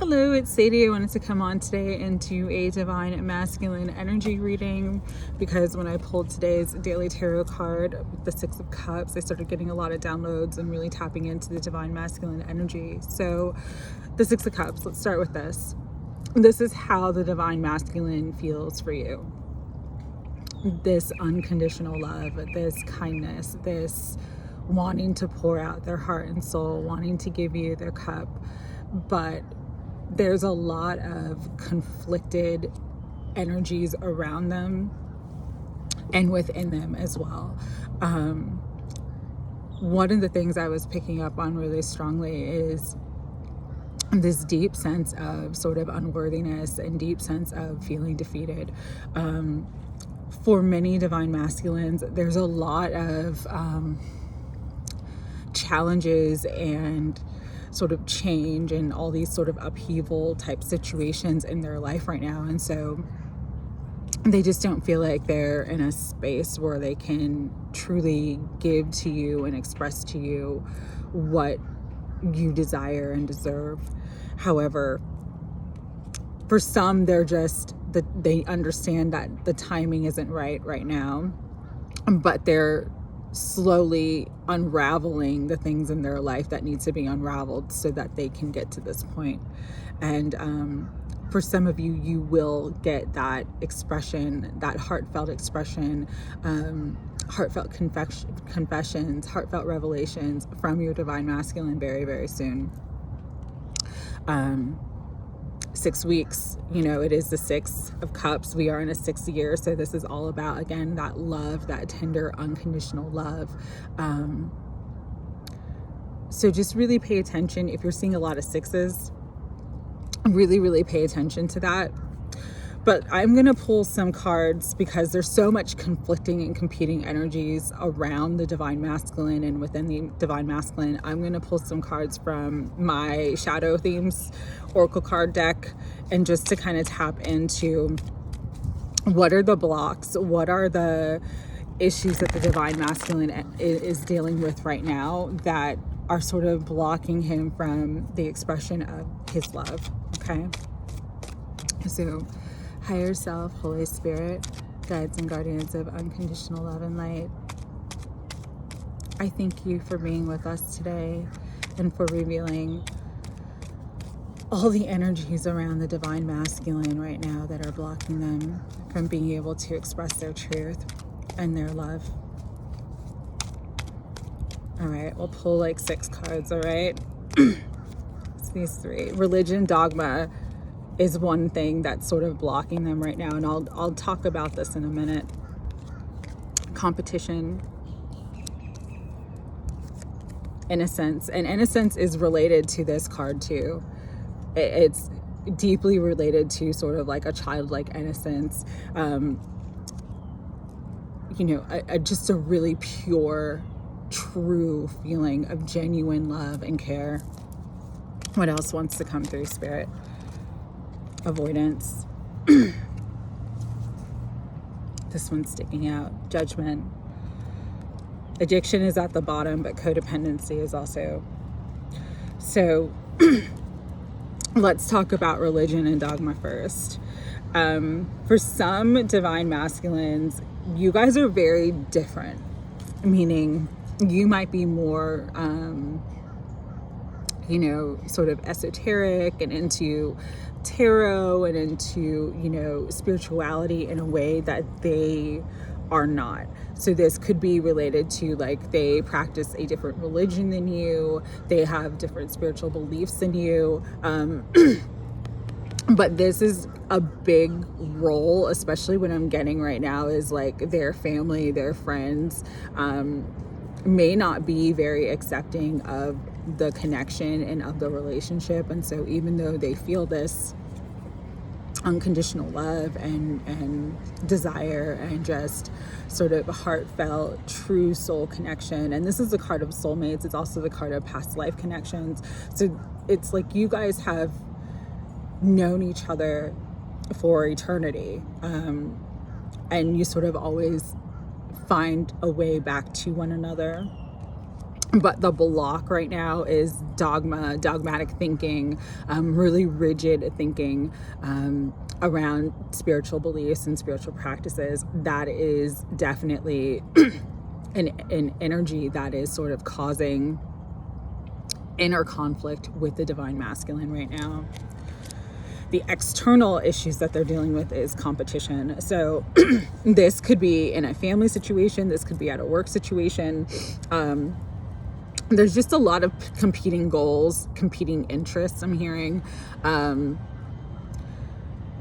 Hello, it's Sadie. I wanted to come on today and do a divine masculine energy reading because when I pulled today's daily tarot card, the Six of Cups, I started getting a lot of downloads and really tapping into the divine masculine energy. So the Six of Cups, let's start with this. This is how the divine masculine feels for you. This unconditional love, this kindness, this wanting to pour out their heart and soul, wanting to give you their cup, but there's a lot of conflicted energies around them and within them as well. One of the things I was picking up on really strongly is this deep sense of sort of unworthiness and deep sense of feeling defeated. For many divine masculines, there's a lot of challenges and sort of change and all these sort of upheaval type situations in their life right now. And so they just don't feel like they're in a space where they can truly give to you and express to you what you desire and deserve. However, for some, they understand that the timing isn't right now, but they're slowly unraveling the things in their life that need to be unraveled so that they can get to this point. And for some of you, you will get that expression, that heartfelt expression, heartfelt confessions, heartfelt revelations from your divine masculine very, very soon. 6 weeks, it is the Six of Cups. We are in a 6th year. So this is all about, again, that love, that tender, unconditional love. So just really pay attention. If you're seeing a lot of sixes, really, really pay attention to that. But I'm going to pull some cards because there's so much conflicting and competing energies around the divine masculine and within the divine masculine. I'm going to pull some cards from my Shadow Themes Oracle card deck, and just to kind of tap into what are the blocks, what are the issues that the divine masculine is dealing with right now that are sort of blocking him from the expression of his love. Okay, so higher self, Holy Spirit, guides and guardians of unconditional love and light, I thank you for being with us today and for revealing all the energies around the divine masculine right now that are blocking them from being able to express their truth and their love. All right, we'll pull like 6 cards, all right? It's these 3. Religion, dogma is one thing that's sort of blocking them right now, and I'll talk about this in a minute. Competition, innocence, and innocence is related to this card too. It's deeply related to sort of like a childlike innocence, just a really pure, true feeling of genuine love and care. What else wants to come through, Spirit? Avoidance. This one's sticking out. Judgment. Addiction is at the bottom, but codependency is also. So let's talk about religion and dogma first. For some divine masculines, you guys are very different, meaning you might be more sort of esoteric and into tarot and into, spirituality in a way that they are not. So this could be related to like they practice a different religion than you, they have different spiritual beliefs than you. But this is a big role, especially what I'm getting right now is like their family, their friends, may not be very accepting of the connection and of the relationship. And so even though they feel this unconditional love and desire and just sort of heartfelt, true soul connection, and this is the card of soulmates, it's also the card of past life connections. So it's like you guys have known each other for eternity, and you sort of always find a way back to one another. But the block right now is dogmatic thinking, really rigid thinking around spiritual beliefs and spiritual practices. That is definitely an energy that is sort of causing inner conflict with the divine masculine right now. The external issues that they're dealing with is competition. So this could be in a family situation, this could be at a work situation. There's just a lot of competing goals, competing interests, I'm hearing.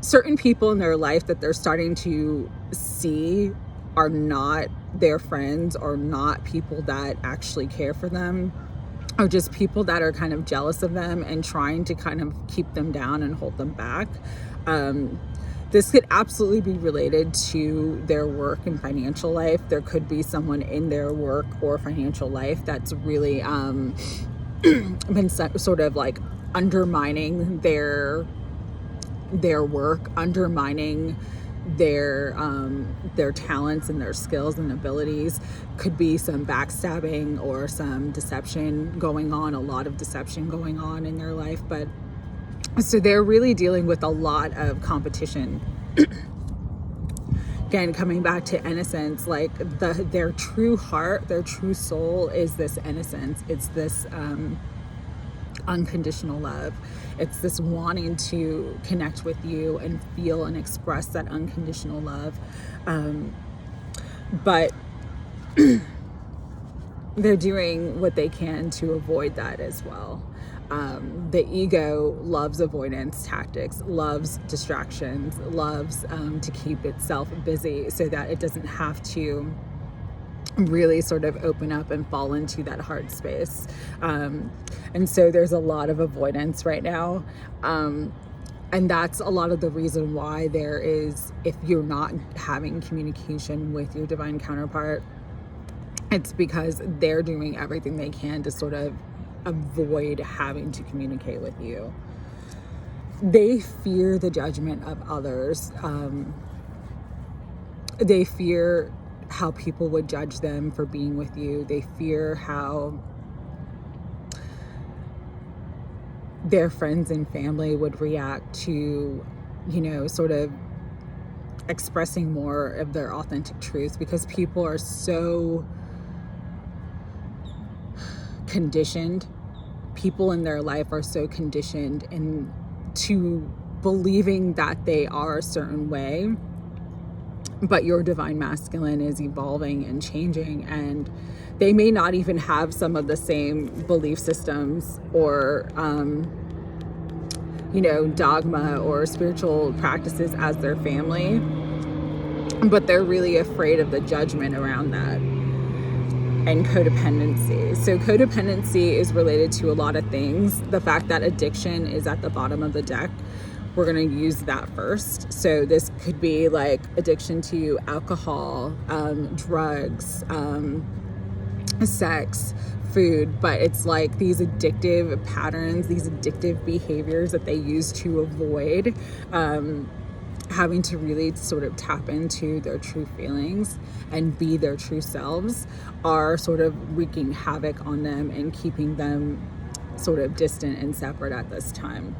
Certain people in their life that they're starting to see are not their friends, or not people that actually care for them, or just people that are kind of jealous of them and trying to kind of keep them down and hold them back. This could absolutely be related to their work and financial life. There could be someone in their work or financial life that's really been sort of like undermining their work, undermining their talents and their skills and abilities. Could be some backstabbing or some deception going on, a lot of deception going on in their life. But so they're really dealing with a lot of competition. Again, coming back to innocence, like their true heart, their true soul is this innocence. It's this unconditional love. It's this wanting to connect with you and feel and express that unconditional love. But they're doing what they can to avoid that as well. The ego loves avoidance tactics, loves distractions, loves to keep itself busy so that it doesn't have to really sort of open up and fall into that hard space. And so there's a lot of avoidance right now. And that's a lot of the reason why there is, if you're not having communication with your divine counterpart, it's because they're doing everything they can to sort of avoid having to communicate with you. They fear the judgment of others. They fear how people would judge them for being with you. They fear how their friends and family would react to, sort of expressing more of their authentic truth, because people are so conditioned. People in their life are so conditioned into believing that they are a certain way, but your divine masculine is evolving and changing, and they may not even have some of the same belief systems or dogma or spiritual practices as their family, but they're really afraid of the judgment around that. And codependency. So codependency is related to a lot of things. The fact that addiction is at the bottom of the deck, we're going to use that first. So this could be like addiction to alcohol, drugs, sex, food, but it's like these addictive patterns, these addictive behaviors that they use to avoid having to really sort of tap into their true feelings and be their true selves, are sort of wreaking havoc on them and keeping them sort of distant and separate at this time.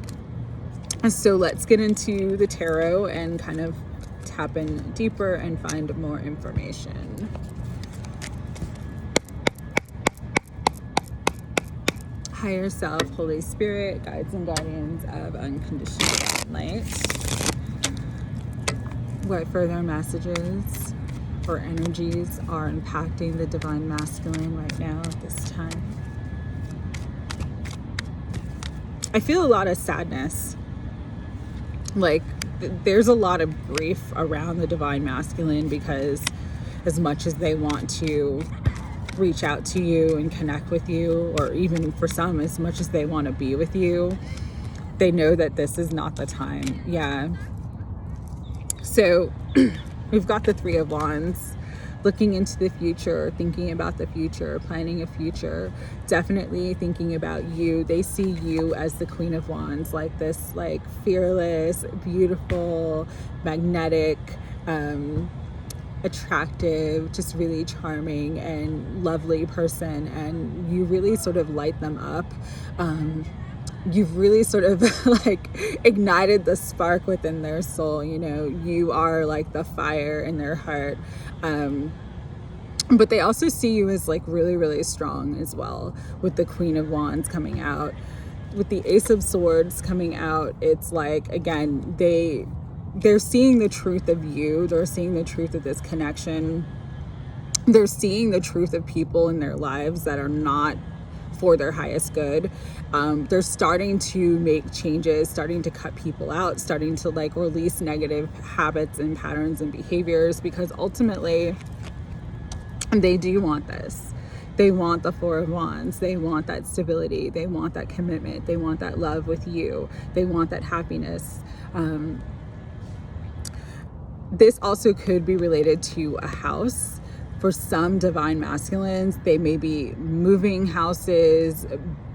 So let's get into the tarot and kind of tap in deeper and find more information. Higher self, Holy Spirit, guides and guardians of unconditional light. What further messages or energies are impacting the divine masculine right now at this time? I feel a lot of sadness. Like there's a lot of grief around the divine masculine, because as much as they want to reach out to you and connect with you, or even for some, as much as they want to be with you, they know that this is not the time. Yeah. So we've got the Three of Wands, looking into the future, thinking about the future, planning a future, definitely thinking about you. They see you as the Queen of Wands, like this, like fearless, beautiful, magnetic, attractive, just really charming and lovely person, and you really sort of light them up. You've really sort of like ignited the spark within their soul. You know, you are like the fire in their heart. But they also see you as like really, really strong as well, with the Queen of Wands coming out. With the Ace of Swords coming out, it's like, again, they're seeing the truth of you. They're seeing the truth of this connection. They're seeing the truth of people in their lives that are not for their highest good. They're starting to make changes, starting to cut people out, starting to like release negative habits and patterns and behaviors, because ultimately they do want this. They want the Four of Wands. They want that stability. They want that commitment. They want that love with you. They want that happiness. This also could be related to a house. For some divine masculines, they may be moving houses,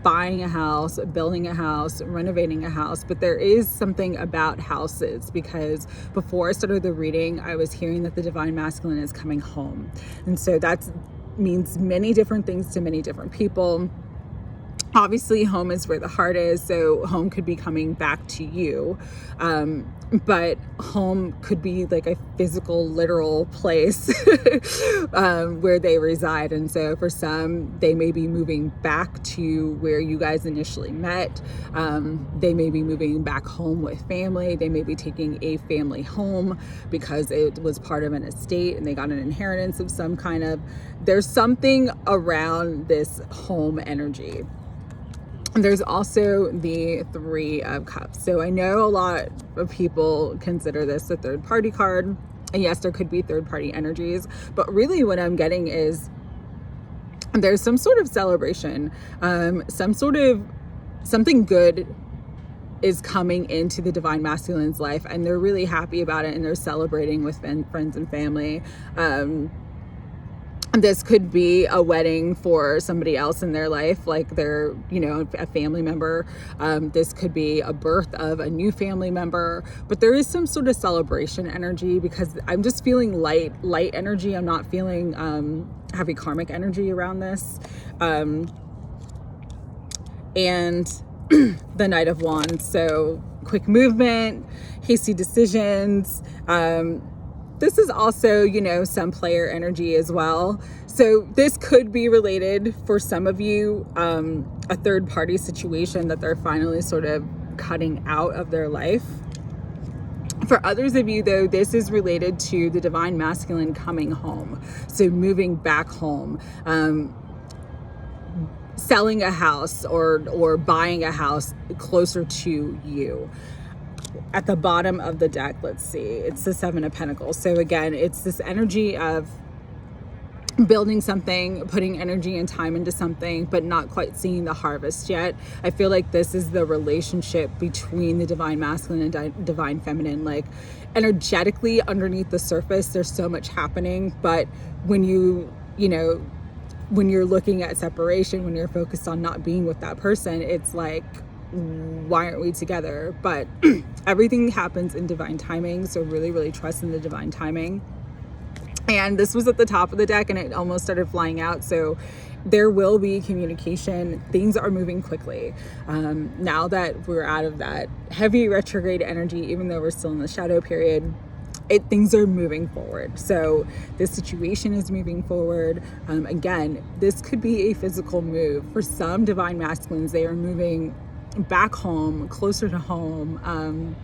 buying a house, building a house, renovating a house. But there is something about houses, because before I started the reading, I was hearing that the divine masculine is coming home. And so that means many different things to many different people. Obviously, home is where the heart is, so home could be coming back to you. But home could be like a physical, literal place where they reside. And so for some, they may be moving back to where you guys initially met. They may be moving back home with family. They may be taking a family home because it was part of an estate and they got an inheritance of some kind of. There's something around this home energy. There's also the Three of Cups. So I know a lot of people consider this a third party card. And yes, there could be third party energies, but really what I'm getting is there's some sort of celebration, something good is coming into the divine masculine's life, and they're really happy about it, and they're celebrating with friends and family. This could be a wedding for somebody else in their life, like they're, you know, a family member. This could be a birth of a new family member, but there is some sort of celebration energy, because I'm just feeling light energy. I'm not feeling heavy karmic energy around this. And the Knight of Wands. So quick movement, hasty decisions. This is also, you know, some player energy as well. So this could be related for some of you, a third party situation that they're finally sort of cutting out of their life. For others of you, though, this is related to the divine masculine coming home. So moving back home, selling a house or buying a house closer to you. At the bottom of the deck, let's see, it's the Seven of Pentacles. So again, it's this energy of building something, putting energy and time into something, but not quite seeing the harvest yet. I feel like this is the relationship between the divine masculine and divine feminine. Like energetically underneath the surface, there's so much happening, but when when you're looking at separation, when you're focused on not being with that person, it's like, why aren't we together? But everything happens in divine timing. So really, really trust in the divine timing. And this was at the top of the deck and it almost started flying out. So there will be communication. Things are moving quickly. Now that we're out of that heavy retrograde energy, even though we're still in the shadow period, things are moving forward. So this situation is moving forward. Again, this could be a physical move. For some divine masculines, they are moving back home, closer to home,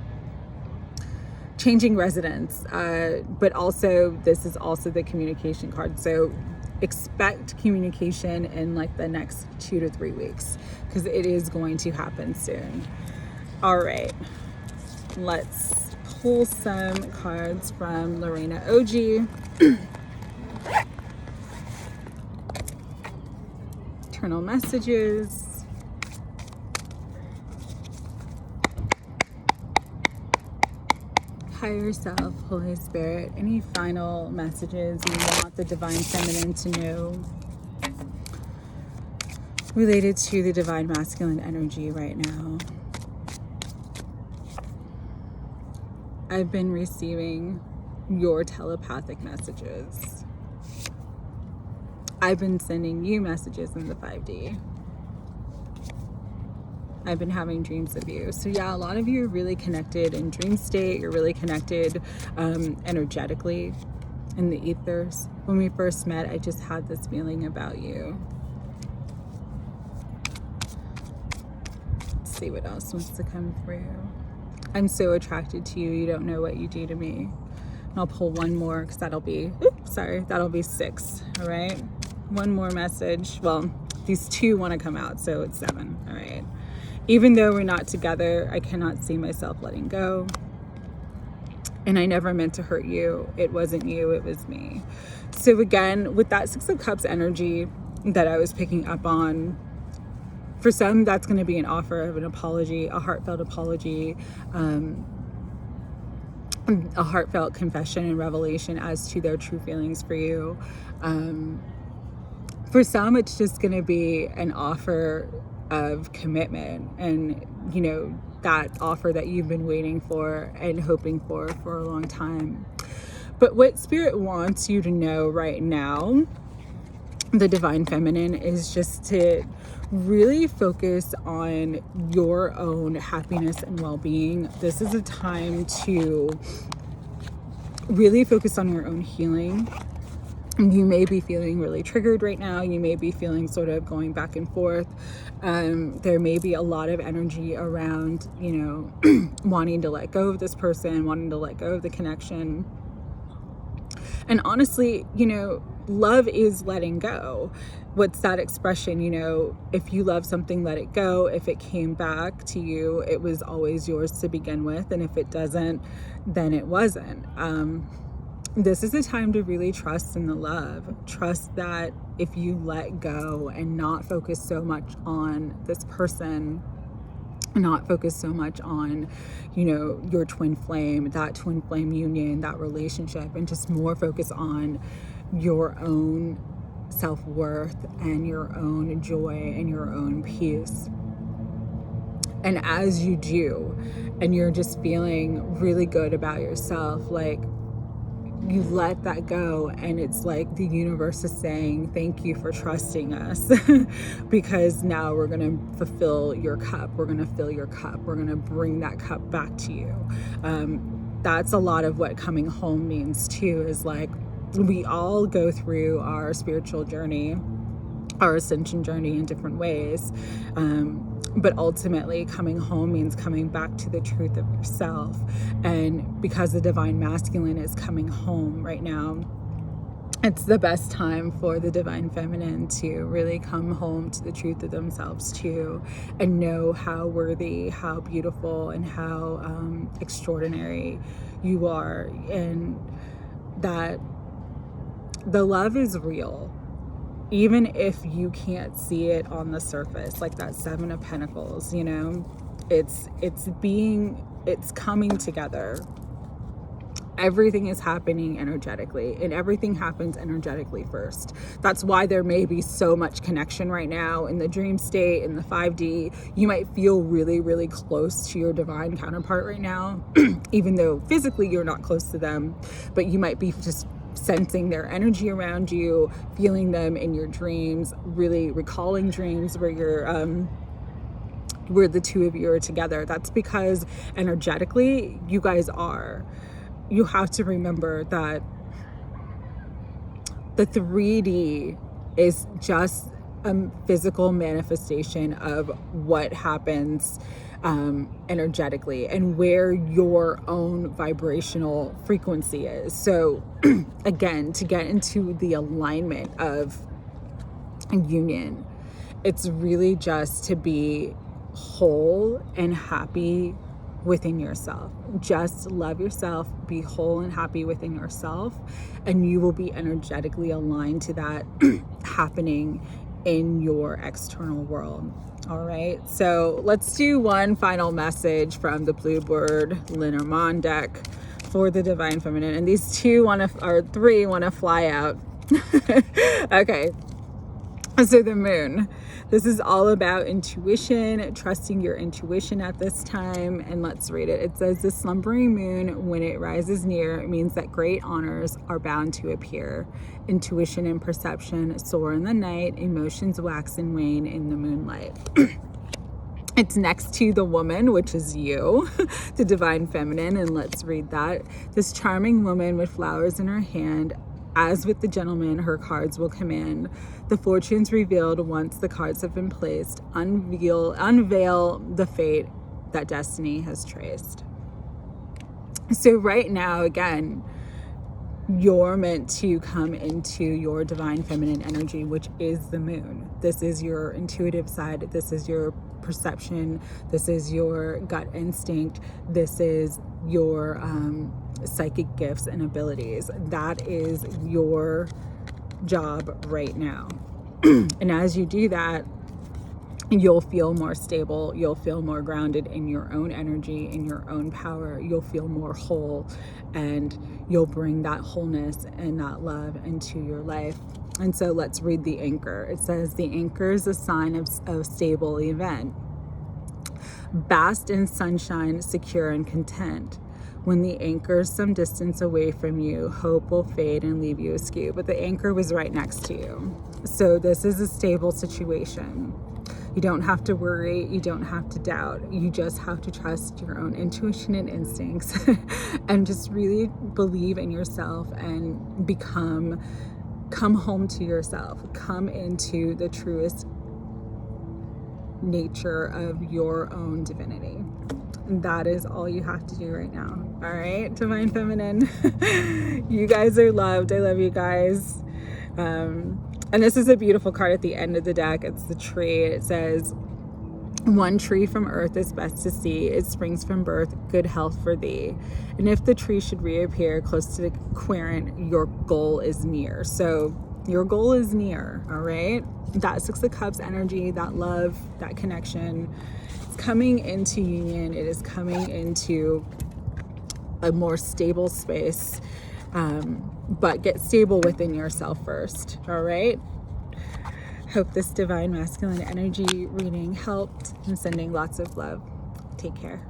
changing residence, but also this is also the communication card. So expect communication in like the next 2 to 3 weeks, because it is going to happen soon. All right, let's pull some cards from Lorena OG. Eternal messages. Higher self, Holy Spirit, any final messages you want the divine feminine to know related to the divine masculine energy right now? I've been receiving your telepathic messages. I've been sending you messages in the 5D. I've been having dreams of you. So yeah, a lot of you are really connected in dream state. You're really connected energetically in the ethers. When we first met, I just had this feeling about you. Let's see what else wants to come through. I'm so attracted to you. You don't know what you do to me. And I'll pull one more because that'll be, that'll be 6. All right. One more message. Well, these 2 want to come out, so it's 7. All right. Even though we're not together, I cannot see myself letting go. And I never meant to hurt you. It wasn't you, it was me. So again, with that 6 of Cups energy that I was picking up on, for some, that's going to be an offer of an apology, a heartfelt apology, a heartfelt confession and revelation as to their true feelings for you. For some, it's just going to be an offer of commitment, and you know, that offer that you've been waiting for and hoping for a long time. But what Spirit wants you to know right now, the Divine Feminine, is just to really focus on your own happiness and well-being. This is a time to really focus on your own healing. You may be feeling really triggered right now. You may be feeling sort of going back and forth. There may be a lot of energy around, you know, wanting to let go of this person, wanting to let go of the connection. And honestly, you know, love is letting go. What's that expression? You know, if you love something, let it go. If it came back to you, it was always yours to begin with. And if it doesn't, then it wasn't. This is a time to really trust in the love. Trust that if you let go and not focus so much on this person, not focus so much on, you know, your twin flame, that twin flame union, that relationship, and just more focus on your own self-worth and your own joy and your own peace. And as you do, and you're just feeling really good about yourself, like, you let that go, and it's like the universe is saying thank you for trusting us because now we're going to fulfill your cup, we're going to fill your cup, we're going to bring that cup back to you. That's a lot of what coming home means too, is like we all go through our spiritual journey, our ascension journey in different ways, but ultimately coming home means coming back to the truth of yourself. And because the Divine Masculine is coming home right now, it's the best time for the Divine Feminine to really come home to the truth of themselves too, and know how worthy, how beautiful, and how extraordinary you are, and that the love is real. Even if you can't see it on the surface, like that 7 of Pentacles, you know, it's coming together. Everything is happening energetically, and everything happens energetically first. That's why there may be so much connection right now in the dream state, in the 5D. You might feel really, really close to your divine counterpart right now, even though physically you're not close to them, but you might be just sensing their energy around you, feeling them in your dreams, really recalling dreams where you're where the two of you are together. That's because energetically you guys are. You have to remember that the 3D is just a physical manifestation of what happens energetically and where your own vibrational frequency is. So again, to get into the alignment of union, it's really just to be whole and happy within yourself. Just love yourself, be whole and happy within yourself, and you will be energetically aligned to that happening in your external world. All right, so let's do one final message from the Bluebird LENORMAND deck for the Divine Feminine, and these 3 want to fly out. Okay, So the moon, this is all about intuition, trusting your intuition at this time. And let's read it. It says, the slumbering moon, when it rises near, means that great honors are bound to appear. Intuition and perception soar in the night. Emotions wax and wane in the moonlight. It's next to the woman, which is you, the divine feminine. And let's read that. This charming woman with flowers in her hand, as with the gentleman, her cards will command. The fortunes revealed once the cards have been placed. Unveil the fate that destiny has traced. So right now, again, you're meant to come into your divine feminine energy, which is the moon. This is your intuitive side. This is your perception. This is your gut instinct. This is your psychic gifts and abilities. That is your job right now. And as you do that, you'll feel more stable. You'll feel more grounded in your own energy, in your own power. You'll feel more whole, and you'll bring that wholeness and that love into your life. And so let's read the anchor. It says, the anchor is a sign of stable event. Bask in sunshine, secure and content. When the anchor is some distance away from you, hope will fade and leave you askew. But the anchor was right next to you. So this is a stable situation. You don't have to worry. You don't have to doubt. You just have to trust your own intuition and instincts and just really believe in yourself and come home to yourself. Come into the truest nature of your own divinity. That is all you have to do right now. All right, divine feminine. You guys are loved. I love you guys. And this is a beautiful card at the end of the deck. It's the tree. It says, one tree from earth is best to see. It springs from birth, good health for thee. And if the tree should reappear close to the querent, your goal is near. So your goal is near, all right? That Six of Cups energy, that love, that connection, it's coming into union. It is coming into a more stable space. But get stable within yourself first, all right? Hope this divine masculine energy reading helped. I'm sending lots of love. Take care.